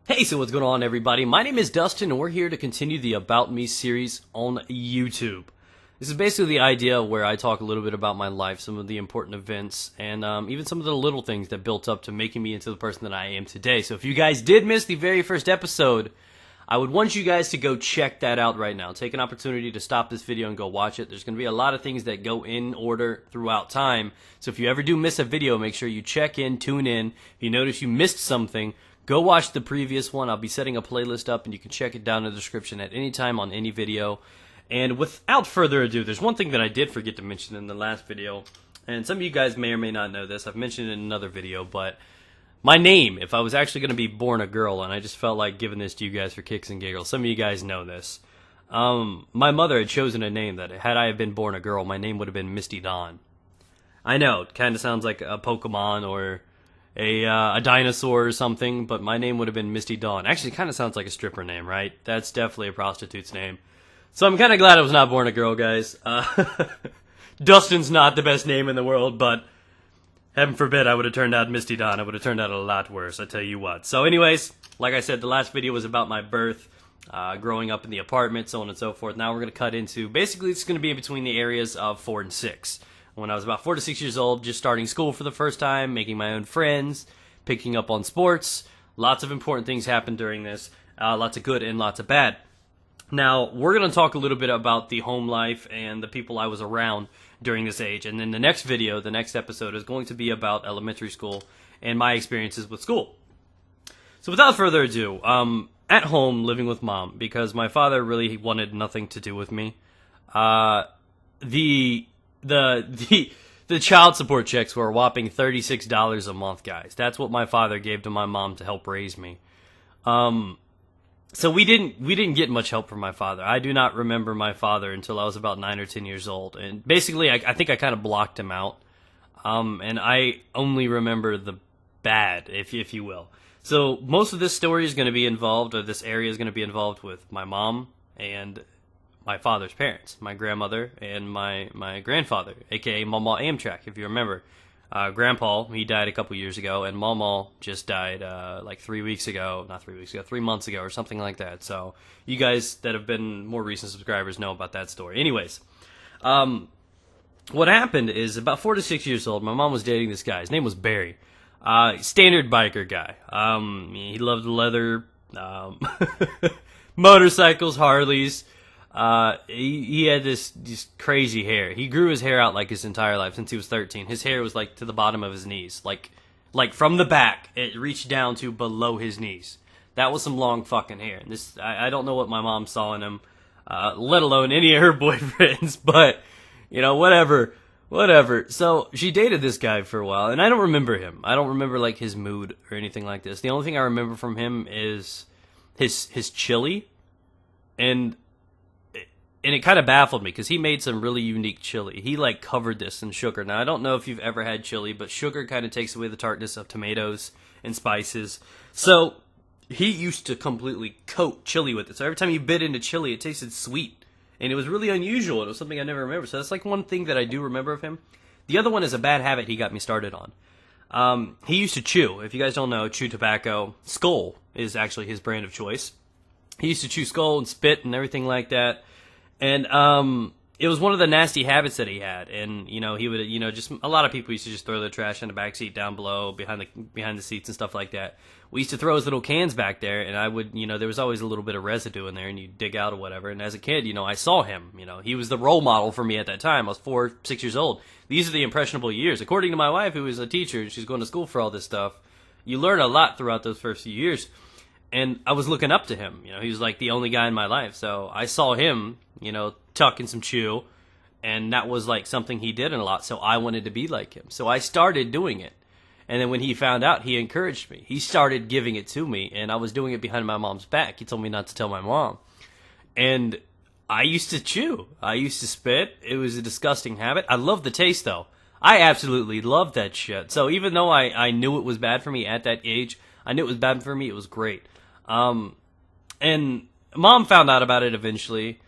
Hey, so what's going on, everybody? My name is Dustin, and we're here to continue the About Me series on YouTube. This is basically the idea where I talk a little bit about my life, some of the important events, and even some of the little things that built up to making me into the person that I am today. So if you guys did miss the very first episode, I would want you guys to go check that out right now. Take an opportunity to stop this video and go watch it. There's going to be a lot of things that go in order throughout time. So if you ever do miss a video, make sure you check in, tune in. If you notice you missed something, go watch the previous one. I'll be setting a playlist up, and you can check it down in the description at any time on any video. And without further ado, there's one thing that I did forget to mention in the last video, and some of you guys may or may not know this. I've mentioned it in another video, but my name, if I was actually going to be born a girl, and I just felt like giving this to you guys for kicks and giggles. Some of you guys know this. My mother had chosen a name that, had I been born a girl, my name would have been Misty Dawn. I know, it kind of sounds like a Pokemon or a dinosaur or something, but my name would have been Misty Dawn. Actually, it kind of sounds like a stripper name, right? That's definitely a prostitute's name. So I'm kind of glad I was not born a girl, guys. Dustin's not the best name in the world, but heaven forbid I would have turned out Misty Dawn. I would have turned out a lot worse, I tell you what. So anyways, like I said, the last video was about my birth, growing up in the apartment, so on and so forth. Now we're going to cut into, basically it's going to be in between the areas of 4 and 6. When I was about 4 to 6 years old, just starting school for the first time, making my own friends, picking up on sports. Lots of important things happened during this. Lots of good and lots of bad. Now, we're going to talk a little bit about the home life and the people I was around during this age. And then the next video, the next episode, is going to be about elementary school and my experiences with school. So without further ado, at home, living with mom, because my father really wanted nothing to do with me. The child support checks were a whopping $36 a month, guys. That's what my father gave to my mom to help raise me. So we didn't get much help from my father. I do not remember my father until I was about 9 or 10 years old. And basically, I think I kind of blocked him out. And I only remember the bad, if you will. So most of this story is going to be involved, or this area is going to be involved with my mom and my father's parents, my grandmother and my grandfather, aka MawMaw Amtrak, if you remember. Grandpa, he died a couple years ago, and MawMaw just died like 3 weeks ago, not 3 weeks ago, 3 months ago or something like that. So you guys that have been more recent subscribers know about that story. Anyways, what happened is about 4 to 6 years old, my mom was dating this guy. His name was Barry. Standard biker guy. He loved leather, motorcycles, Harleys. He had this crazy hair. He grew his hair out like his entire life since he was 13. His hair was like to the bottom of his knees. Like from the back, it reached down to below his knees. That was some long fucking hair. And I don't know what my mom saw in him, let alone any of her boyfriends, but, you know, whatever. So she dated this guy for a while, and I don't remember him. I don't remember, like, his mood or anything like this. The only thing I remember from him is his chili, and it kind of baffled me, because he made some really unique chili. He, like, covered this in sugar. Now, I don't know if you've ever had chili, but sugar kind of takes away the tartness of tomatoes and spices. So he used to completely coat chili with it. So every time you bit into chili, it tasted sweet. And it was really unusual. It was something I never remember. So that's, like, one thing that I do remember of him. The other one is a bad habit he got me started on. He used to chew. If you guys don't know, chew tobacco. Skull is actually his brand of choice. He used to chew Skull and spit and everything like that. And it was one of the nasty habits that he had. And, you know, he would, you know, just a lot of people used to just throw their trash in the back seat down below, behind the seats and stuff like that. We used to throw his little cans back there, and I would, you know, there was always a little bit of residue in there, and you'd dig out or whatever. And as a kid, you know, I saw him. You know, he was the role model for me at that time. I was 4, 6 years old. These are the impressionable years. According to my wife, who is a teacher, and she's going to school for all this stuff, you learn a lot throughout those first few years. And I was looking up to him. You know, he was like the only guy in my life. So I saw him, you know, tucking some chew, and that was like something he did a lot. So I wanted to be like him. So I started doing it. And then when he found out, he encouraged me. He started giving it to me, and I was doing it behind my mom's back. He told me not to tell my mom. And I used to chew. I used to spit. It was a disgusting habit. I loved the taste, though. I absolutely loved that shit. So even though I knew it was bad for me at that age, I knew it was bad for me. It was great. And mom found out about it eventually,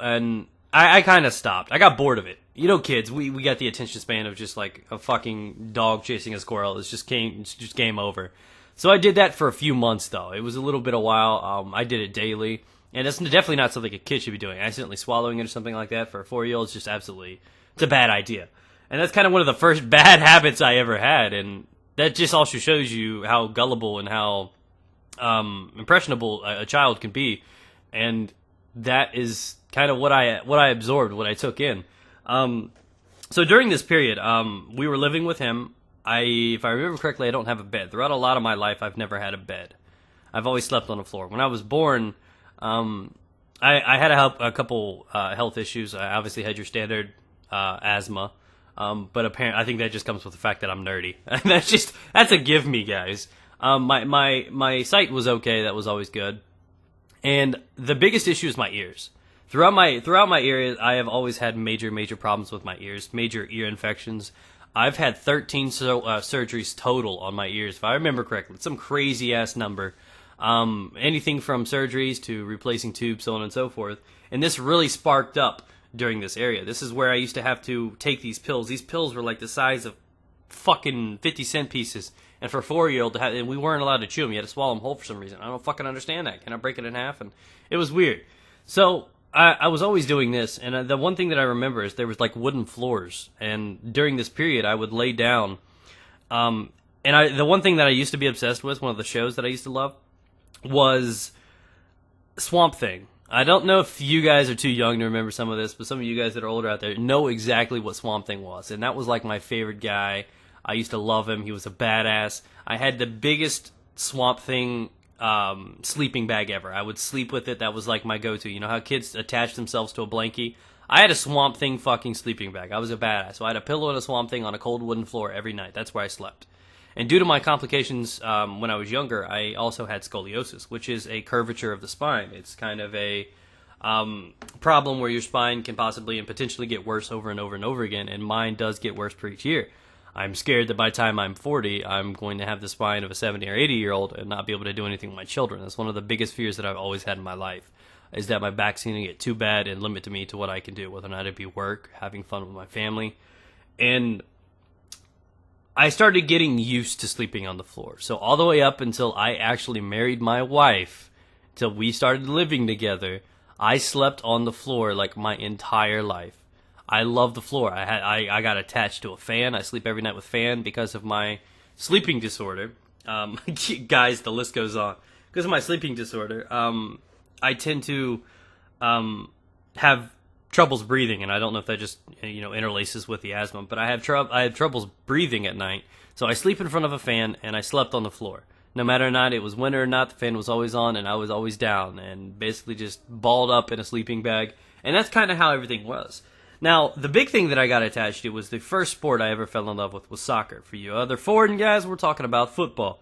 and I kind of stopped. I got bored of it. You know, kids, we got the attention span of just like a fucking dog chasing a squirrel. It's just game over. So I did that for a few months, though. It was a little bit of a while. I did it daily. And it's definitely not something a kid should be doing. Accidentally swallowing it or something like that for a 4-year-old is just absolutely, it's a bad idea. And that's kind of one of the first bad habits I ever had. And that just also shows you how gullible and how impressionable a child can be. And that is kind of what I absorbed, what I took in. So during this period, we were living with him. If I remember correctly, I don't have a bed. Throughout a lot of my life, I've never had a bed. I've always slept on the floor. When I was born, I had a couple health issues. I obviously had your standard asthma, but apparently I think that just comes with the fact that I'm nerdy. That's a give me, guys. My sight was okay. That was always good. And the biggest issue is my ears. Throughout my ears, I have always had major problems with my ears, major ear infections. I've had 13 surgeries total on my ears, if I remember correctly. It's some crazy ass number. Anything from surgeries to replacing tubes, so on and so forth. And this really sparked up during this area. This is where I used to have to take these pills. These pills were like the size of fucking 50-cent pieces. And for a 4-year-old to have, and we weren't allowed to chew them. You had to swallow them whole for some reason. I don't fucking understand that. Can I break it in half? And it was weird. So I was always doing this, and the one thing that I remember is there was like wooden floors, and during this period I would lay down. And the one thing that I used to be obsessed with, one of the shows that I used to love, was Swamp Thing. I don't know if you guys are too young to remember some of this, but some of you guys that are older out there know exactly what Swamp Thing was, and that was like my favorite guy. I used to love him. He was a badass. I had the biggest Swamp Thing sleeping bag ever. I would sleep with it. That was like my go-to. You know how kids attach themselves to a blankie? I had a Swamp Thing fucking sleeping bag. I was a badass. So I had a pillow and a Swamp Thing on a cold wooden floor every night. That's where I slept. And due to my complications when I was younger, I also had scoliosis, which is a curvature of the spine. It's kind of a problem where your spine can possibly and potentially get worse over and over and over again, and mine does get worse per each year. I'm scared that by the time I'm 40, I'm going to have the spine of a 70 or 80-year-old and not be able to do anything with my children. That's one of the biggest fears that I've always had in my life, is that my back's going to get too bad and limit to me to what I can do, whether or not it be work, having fun with my family. And I started getting used to sleeping on the floor. So all the way up until I actually married my wife, till we started living together, I slept on the floor like my entire life. I love the floor. I got attached to a fan. I sleep every night with fan because of my sleeping disorder. Guys, the list goes on. Because of my sleeping disorder, I tend to have troubles breathing, and I don't know if that just interlaces with the asthma, but I have troubles breathing at night. So I sleep in front of a fan, and I slept on the floor. No matter or not, it was winter or not, the fan was always on, and I was always down, and basically just balled up in a sleeping bag. And that's kind of how everything was. Now, the big thing that I got attached to was the first sport I ever fell in love with was soccer. For you other foreign guys, we're talking about football.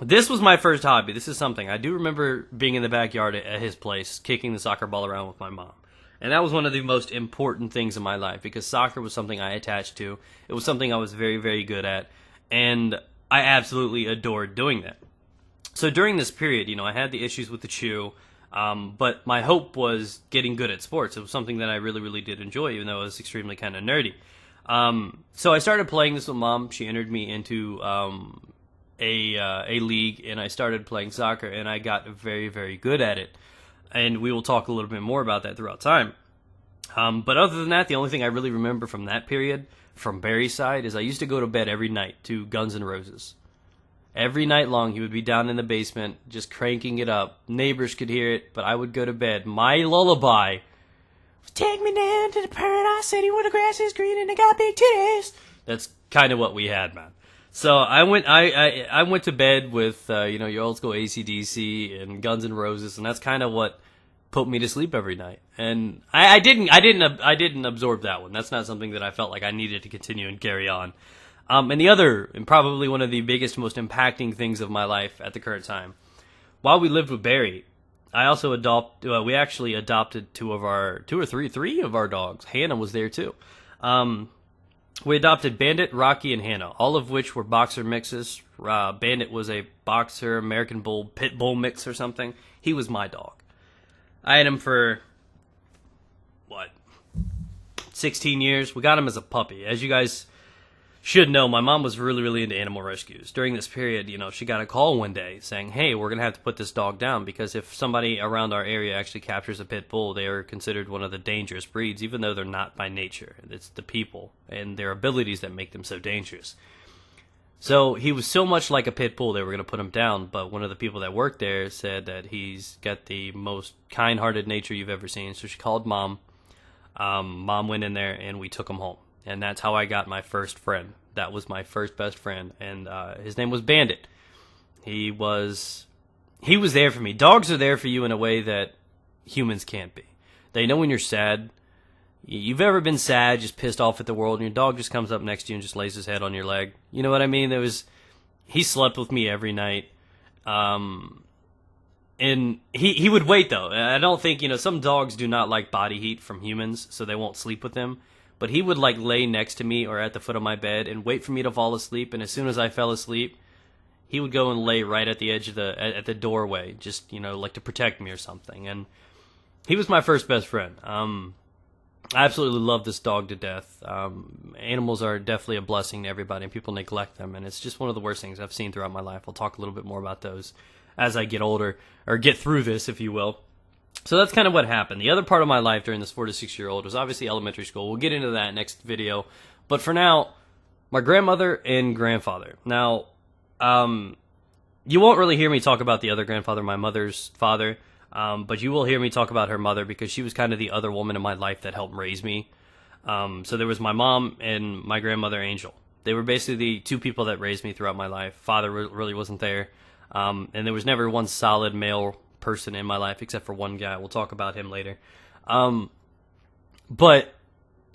This was my first hobby. This is something. I do remember being in the backyard at his place, kicking the soccer ball around with my mom. And that was one of the most important things in my life, because soccer was something I attached to. It was something I was very, very good at. And I absolutely adored doing that. So during this period, I had the issues with the chew. But my hope was getting good at sports. It was something that I really, really did enjoy, even though it was extremely kind of nerdy. So I started playing this with Mom. She entered me into a league, and I started playing soccer, and I got very, very good at it. And we will talk a little bit more about that throughout time. But other than that, the only thing I really remember from that period, from Barry's side, is I used to go to bed every night to Guns N' Roses. Every night long, he would be down in the basement, just cranking it up. Neighbors could hear it, but I would go to bed. My lullaby, take me down to the paradise city where the grass is green and I got big titties. That's kind of what we had, man. So I went to bed with your old school AC/DC and Guns N' Roses, and that's kind of what put me to sleep every night. And I didn't absorb that one. That's not something that I felt like I needed to continue and carry on. And the other, and probably one of the biggest, most impacting things of my life at the current time, while we lived with Barry, we actually adopted three of our dogs. Hannah was there too. We adopted Bandit, Rocky, and Hannah, all of which were boxer mixes. Bandit was a boxer, American Bull, Pit Bull mix or something. He was my dog. I had him for, 16 years? We got him as a puppy. As you guys should know, my mom was really, really into animal rescues. During this period, she got a call one day saying, hey, we're going to have to put this dog down because if somebody around our area actually captures a pit bull, they are considered one of the dangerous breeds, even though they're not by nature. It's the people and their abilities that make them so dangerous. So he was so much like a pit bull, they were going to put him down, but one of the people that worked there said that he's got the most kind-hearted nature you've ever seen. So she called Mom. Mom went in there, and we took him home. And that's how I got my first friend. That was my first best friend, and his name was Bandit. He was there for me. Dogs are there for you in a way that humans can't be. They know when you're sad. You've ever been sad, just pissed off at the world, and your dog just comes up next to you and just lays his head on your leg. You know what I mean? He slept with me every night. And he would wait, though. I don't think, some dogs do not like body heat from humans, so they won't sleep with them. But he would, lay next to me or at the foot of my bed and wait for me to fall asleep. And as soon as I fell asleep, he would go and lay right at the edge of at the doorway, just, to protect me or something. And he was my first best friend. I absolutely love this dog to death. Animals are definitely a blessing to everybody, and people neglect them, and it's just one of the worst things I've seen throughout my life. I'll talk a little bit more about those as I get older, or get through this, if you will. So that's kind of what happened. The other part of my life during this 4 to 6 year old was obviously elementary school. We'll get into that next video. But for now, my grandmother and grandfather. Now, you won't really hear me talk about the other grandfather, my mother's father. But you will hear me talk about her mother because she was kind of the other woman in my life that helped raise me. So there was my mom and my grandmother, Angel. They were basically the two people that raised me throughout my life. Father really wasn't there. And there was never one solid male person in my life except for one guy. We'll talk about him later. But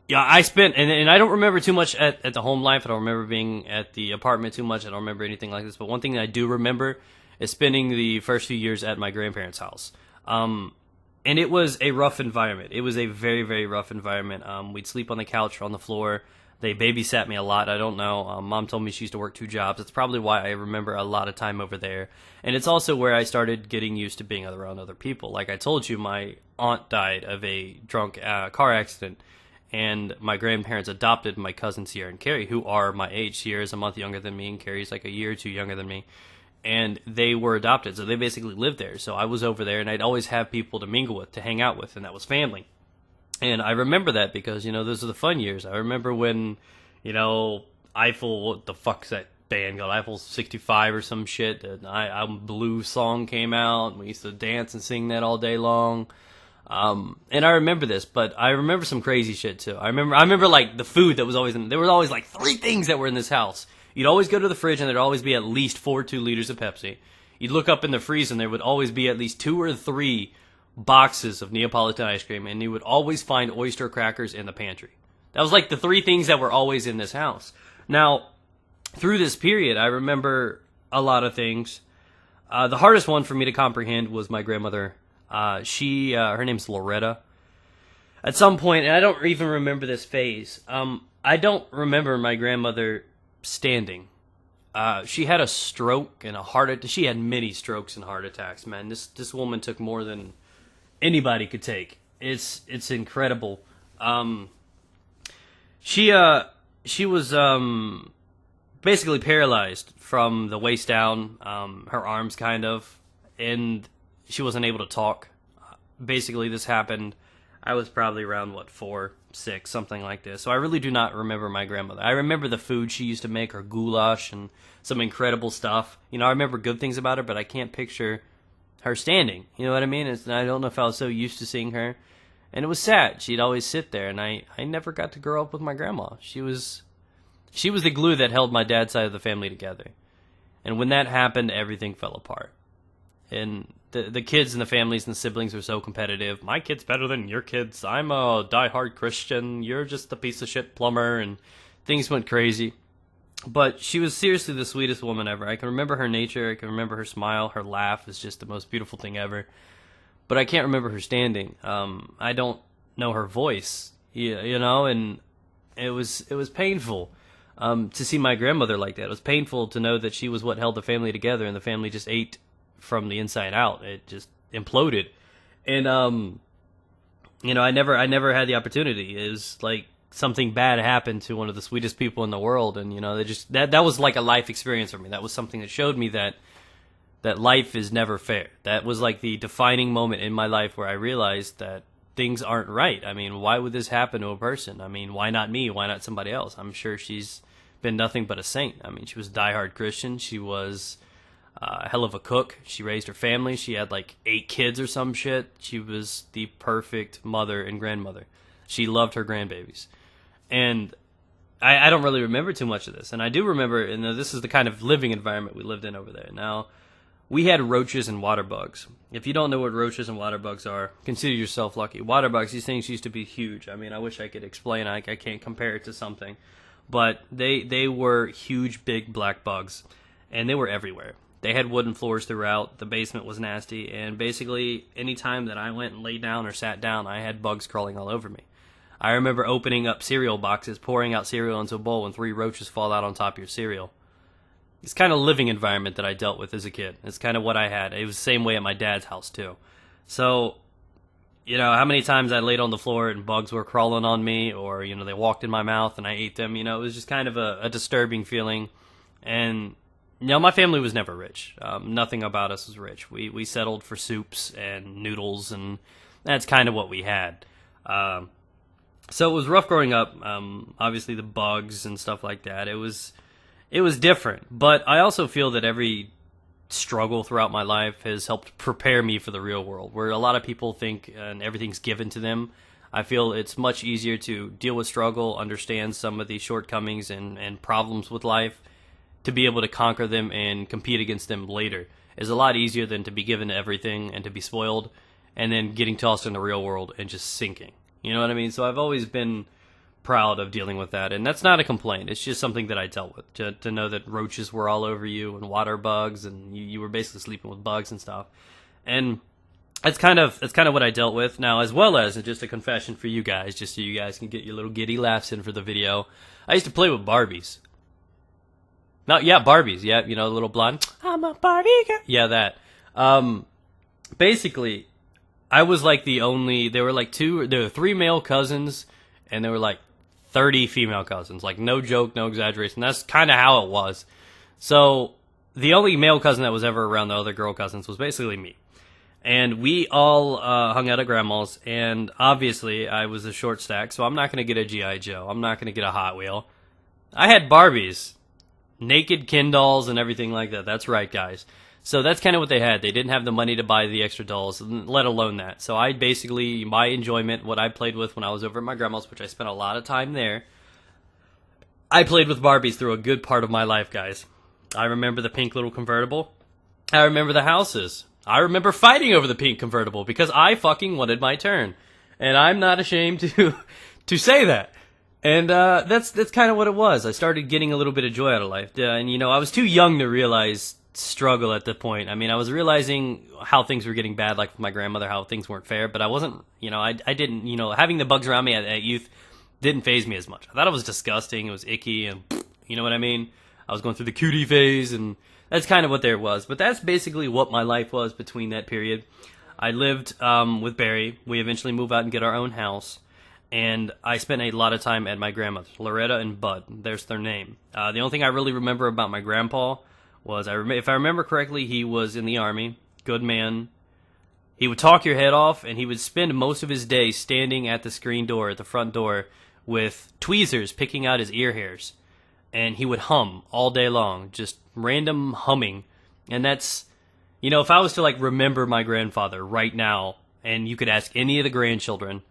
yeah, I spent, and I don't remember too much at the home life. I don't remember being at the apartment too much. I don't remember anything like this. But one thing that I do remember is spending the first few years at my grandparents' house. And it was a rough environment. It was a very, very rough environment. We'd sleep on the couch or on the floor. They babysat me a lot. I don't know. Mom told me she used to work 2 jobs. That's probably why I remember a lot of time over there. And it's also where I started getting used to being around other people. Like I told you, my aunt died of a drunk car accident. And my grandparents adopted my cousins Sierra and Carrie, who are my age. Sierra's a month younger than me, and Carrie's like a year or two younger than me. And they were adopted, so they basically lived there. So I was over there, and I'd always have people to mingle with, to hang out with, and that was family. And I remember that because, those are the fun years. I remember when, Eiffel, what the fuck's that band called? Eiffel 65 or some shit. I'm Blue song came out, and we used to dance and sing that all day long. And I remember this, but I remember some crazy shit, too. I remember like, the food that was always there was always, like, 3 things that were in this house. You'd always go to the fridge, and there'd always be at least 4 2-liters of Pepsi. You'd look up in the freezer, and there would always be at least 2 or 3 boxes of Neapolitan ice cream, and you would always find oyster crackers in the pantry. That was like the 3 things that were always in this house. Now, through this period, I remember a lot of things. The hardest one for me to comprehend was my grandmother. Her name's Loretta. At some point, and I don't even remember this phase, I don't remember my grandmother standing. She had a stroke and a heart attack. She had many strokes and heart attacks, man. This woman took more than anybody could take. It's incredible. She was basically paralyzed from the waist down, her arms kind of, and she wasn't able to talk. Basically, this happened, I was probably around, 4, 6, something like this. So I really do not remember my grandmother. I remember the food she used to make, her goulash and some incredible stuff. I remember good things about her, but I can't picture her standing. You know what I mean? I don't know if I was so used to seeing her. And it was sad. She'd always sit there, and I never got to grow up with my grandma. She was the glue that held my dad's side of the family together. And when that happened, everything fell apart. And the kids and the families and the siblings were so competitive. My kid's better than your kids. I'm a diehard Christian. You're just a piece of shit plumber. And things went crazy. But she was seriously the sweetest woman ever. I can remember her nature. I can remember her smile. Her laugh is just the most beautiful thing ever. But I can't remember her standing. I don't know her voice. And it was painful to see my grandmother like that. It was painful to know that she was what held the family together, and the family just ate from the inside out. It just imploded. And I never had the opportunity. It was like something bad happened to one of the sweetest people in the world, and they just that was like a life experience for me. That was something that showed me that life is never fair. That was like the defining moment in my life where I realized that things aren't right. I mean, why would this happen to a person? I mean, why not me? Why not somebody else? I'm sure she's been nothing but a saint. I mean, she was a diehard Christian. She was a hell of a cook. She raised her family. She had like 8 kids or some shit. She was the perfect mother and grandmother. She loved her grandbabies. And I don't really remember too much of this. And I do remember, and this is the kind of living environment we lived in over there. Now, we had roaches and water bugs. If you don't know what roaches and water bugs are, consider yourself lucky. Water bugs, these things used to be huge. I mean, I wish I could explain. I can't compare it to something. But they were huge, big black bugs. And they were everywhere. They had wooden floors throughout. The basement was nasty. And basically, any time that I went and laid down or sat down, I had bugs crawling all over me. I remember opening up cereal boxes, pouring out cereal into a bowl, and 3 roaches fall out on top of your cereal. It's kind of living environment that I dealt with as a kid. It's kind of what I had. It was the same way at my dad's house, too. So, how many times I laid on the floor and bugs were crawling on me, or, they walked in my mouth and I ate them. It was just kind of a disturbing feeling. And, my family was never rich. Nothing about us was rich. We settled for soups and noodles, and that's kind of what we had. So it was rough growing up. Obviously, the bugs and stuff like that. It was different. But I also feel that every struggle throughout my life has helped prepare me for the real world, where a lot of people think and everything's given to them. I feel it's much easier to deal with struggle, understand some of the shortcomings and problems with life, to be able to conquer them and compete against them later. Is a lot easier than to be given everything and to be spoiled and then getting tossed in the real world and just sinking. You know what I mean? So I've always been proud of dealing with that, and that's not a complaint. It's just something that I dealt with, to know that roaches were all over you and water bugs, and you were basically sleeping with bugs and stuff. And that's kind of what I dealt with. Now, as well as, and just a confession for you guys, just so you guys can get your little giddy laughs in for the video, I used to play with Barbies. Barbies. Yeah, the little blonde. I'm a Barbie girl. Yeah, that. Basically, I was like the only. There were 3 male cousins, and there were like 30 female cousins. Like, no joke, no exaggeration. That's kind of how it was. So the only male cousin that was ever around the other girl cousins was basically me. And we all hung out at Grandma's, and obviously I was a short stack, so I'm not going to get a G.I. Joe. I'm not going to get a Hot Wheel. I had Barbies. Naked Ken dolls and everything like that. That's right, guys. So that's kind of what they had. They didn't have the money to buy the extra dolls, let alone that. So I basically, my enjoyment, what I played with when I was over at my grandma's, which I spent a lot of time there, I played with Barbies through a good part of my life, guys. I remember the pink little convertible. I remember the houses. I remember fighting over the pink convertible because I fucking wanted my turn. And I'm not ashamed to say that. And that's kind of what it was. I started getting a little bit of joy out of life. And, I was too young to realize struggle at the point. I mean, I was realizing how things were getting bad, like with my grandmother, how things weren't fair, but I wasn't, I didn't, having the bugs around me at youth didn't faze me as much. I thought it was disgusting, it was icky, and you know what I mean? I was going through the cutie phase, and that's kind of what there was. But that's basically what my life was between that period. I lived with Barry. We eventually moved out and get our own house, and I spent a lot of time at my grandmother's, Loretta and Bud. There's their name. The only thing I really remember about my grandpa was, if I remember correctly, he was in the Army, good man. He would talk your head off, and he would spend most of his day standing at the screen door, at the front door, with tweezers picking out his ear hairs. And he would hum all day long, just random humming. And that's, if I was to remember my grandfather right now, and you could ask any of the grandchildren,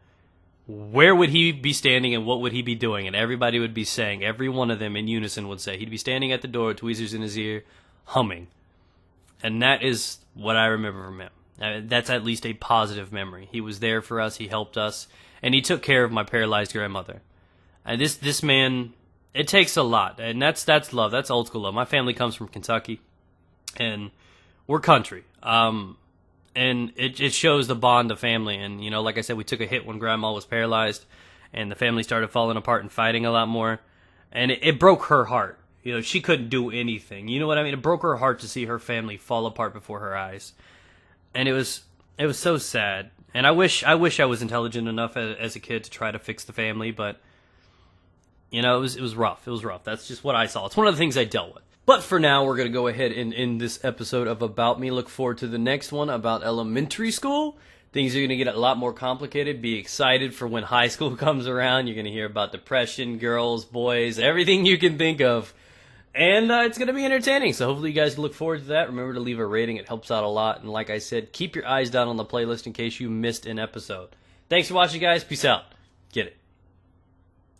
where would he be standing and what would he be doing? And everybody would be saying, every one of them in unison would say, he'd be standing at the door, tweezers in his ear, humming. And that is what I remember from him. That's at least a positive memory. He was there for us, he helped us, and he took care of my paralyzed grandmother. And this man, it takes a lot, and that's love, that's old school love. My family comes from Kentucky, and we're country. And it shows the bond of family. And, like I said, we took a hit when Grandma was paralyzed, and the family started falling apart and fighting a lot more. And it broke her heart. She couldn't do anything. You know what I mean? It broke her heart to see her family fall apart before her eyes. And it was so sad. And I wish I was intelligent enough as a kid to try to fix the family, but You know, it was rough. It was rough. That's just what I saw. It's one of the things I dealt with. But for now, we're going to go ahead and end this episode of About Me. Look forward to the next one about elementary school. Things are going to get a lot more complicated. Be excited for when high school comes around. You're going to hear about depression, girls, boys, everything you can think of. And it's going to be entertaining. So hopefully you guys look forward to that. Remember to leave a rating. It helps out a lot. And like I said, keep your eyes down on the playlist in case you missed an episode. Thanks for watching, guys. Peace out. Get it.